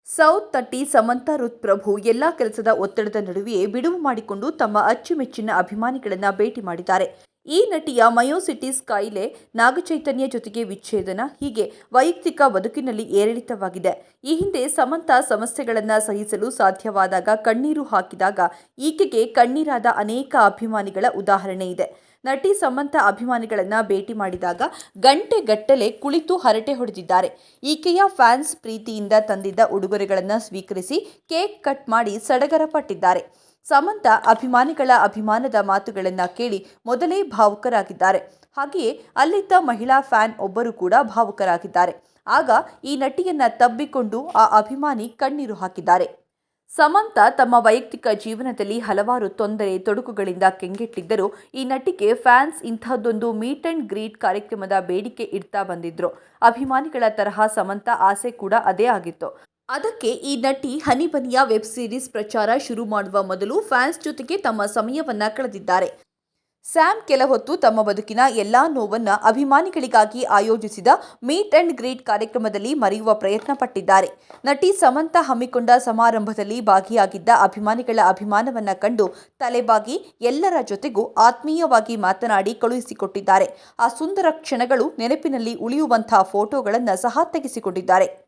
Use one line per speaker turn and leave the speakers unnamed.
South ನಟಿ ಸಮಂತಾ ರುತ್ ಪ್ರಭು ಎಲ್ಲಾ ಕೆಲಸದ ಒತ್ತಡದ ನಡುವೆಯೇ ಬಿಡುವು ಮಾಡಿಕೊಂಡು ತಮ್ಮ ಅಚ್ಚುಮೆಚ್ಚಿನ ಅಭಿಮಾನಿಗಳನ್ನ ಭೇಟಿ ಮಾಡಿದ್ದಾರೆ. ಈ ನಟಿಯ ಮಯೋಸಿಟಿಸ್ ಕಾಯಿಲೆ, ನಾಗಚೈತನ್ಯ ಜೊತೆಗೆ ವಿಚ್ಛೇದನ ಹೀಗೆ ವೈಯಕ್ತಿಕ ಬದುಕಿನಲ್ಲಿ ಏರಿಳಿತವಾಗಿದೆ. ಈ ಹಿಂದೆ ಸಮಂತಾ ಸಮಸ್ಯೆಗಳನ್ನ ಸಹಿಸಲು ಸಾಧ್ಯವಾದಾಗ ಕಣ್ಣೀರು ಹಾಕಿದಾಗ ಈಕೆಗೆ ಕಣ್ಣೀರಾದ ಅನೇಕ ಅಭಿಮಾನಿಗಳ ಉದಾಹರಣೆ ಇದೆ. ನಟಿ ಸಮಂತಾ ಅಭಿಮಾನಿಗಳನ್ನ ಭೇಟಿ ಮಾಡಿದಾಗ ಗಂಟೆಗಟ್ಟಲೆ ಕುಳಿತು ಹರಟೆ ಹೊಡೆದಿದ್ದಾರೆ. ಈಕೆಯ ಫ್ಯಾನ್ಸ್ ಪ್ರೀತಿಯಿಂದ ತಂದಿದ್ದ ಉಡುಗೊರೆಗಳನ್ನು ಸ್ವೀಕರಿಸಿ ಕೇಕ್ ಕಟ್ ಮಾಡಿ ಸಡಗರ ಪಟ್ಟಿದ್ದಾರೆ. ಸಮಂತಾ ಅಭಿಮಾನಿಗಳ ಅಭಿಮಾನದ ಮಾತುಗಳನ್ನು ಕೇಳಿ ಮೊದಲೇ ಭಾವುಕರಾಗಿದ್ದಾರೆ. ಹಾಗೆಯೇ ಅಲ್ಲಿದ್ದ ಮಹಿಳಾ ಫ್ಯಾನ್ ಒಬ್ಬರು ಕೂಡ ಭಾವುಕರಾಗಿದ್ದಾರೆ. ಆಗ ಈ ನಟಿಯನ್ನ ತಬ್ಬಿಕೊಂಡು ಆ ಅಭಿಮಾನಿ ಕಣ್ಣೀರು ಹಾಕಿದ್ದಾರೆ. ಸಮಂತಾ ತಮ್ಮ ವೈಯಕ್ತಿಕ ಜೀವನದಲ್ಲಿ ಹಲವಾರು ತೊಂದರೆ ತೊಡಕುಗಳಿಂದ ಕೆಂಗೆಟ್ಟಿದ್ದರೂ ಈ ನಟಿಗೆ ಫ್ಯಾನ್ಸ್ ಇಂತಹದ್ದೊಂದು ಮೀಟ್ ಅಂಡ್ ಗ್ರೀಟ್ ಕಾರ್ಯಕ್ರಮದ ಬೇಡಿಕೆ ಇಡ್ತಾ ಬಂದಿದ್ರು. ಅಭಿಮಾನಿಗಳ ತರಹ ಸಮಂತಾ ಆಸೆ ಕೂಡ ಅದೇ ಆಗಿತ್ತು. ಅದಕ್ಕೆ ಈ ನಟಿ ಹನಿಬನಿಯ ವೆಬ್ ಸೀರೀಸ್ ಪ್ರಚಾರ ಶುರು ಮಾಡುವ ಮೊದಲು ಫ್ಯಾನ್ಸ್ ಜೊತೆಗೆ ತಮ್ಮ ಸಮಯವನ್ನ ಕಳೆದಿದ್ದಾರೆ. ಸ್ಯಾಮ್ ಕೆಲ ಹೊತ್ತು ತಮ್ಮ ಬದುಕಿನ ಎಲ್ಲಾ ನೋವನ್ನ ಅಭಿಮಾನಿಗಳಿಗಾಗಿ ಆಯೋಜಿಸಿದ ಮೀಟ್ ಅಂಡ್ ಗ್ರೀಟ್ ಕಾರ್ಯಕ್ರಮದಲ್ಲಿ ಮರೆಯುವ ಪ್ರಯತ್ನ ಪಟ್ಟಿದ್ದಾರೆ. ನಟಿ ಸಮಂತಾ ಹಮ್ಮಿಕೊಂಡ ಸಮಾರಂಭದಲ್ಲಿ ಭಾಗಿಯಾಗಿದ್ದ ಅಭಿಮಾನಿಗಳ ಅಭಿಮಾನವನ್ನ ಕಂಡು ತಲೆಬಾಗಿ ಎಲ್ಲರ ಜೊತೆಗೂ ಆತ್ಮೀಯವಾಗಿ ಮಾತನಾಡಿ ಕಳುಹಿಸಿಕೊಟ್ಟಿದ್ದಾರೆ. ಆ ಸುಂದರ ಕ್ಷಣಗಳು ನೆನಪಿನಲ್ಲಿ ಉಳಿಯುವಂತಹ ಫೋಟೋಗಳನ್ನು ಸಹ ತೆಗೆಸಿಕೊಂಡಿದ್ದಾರೆ.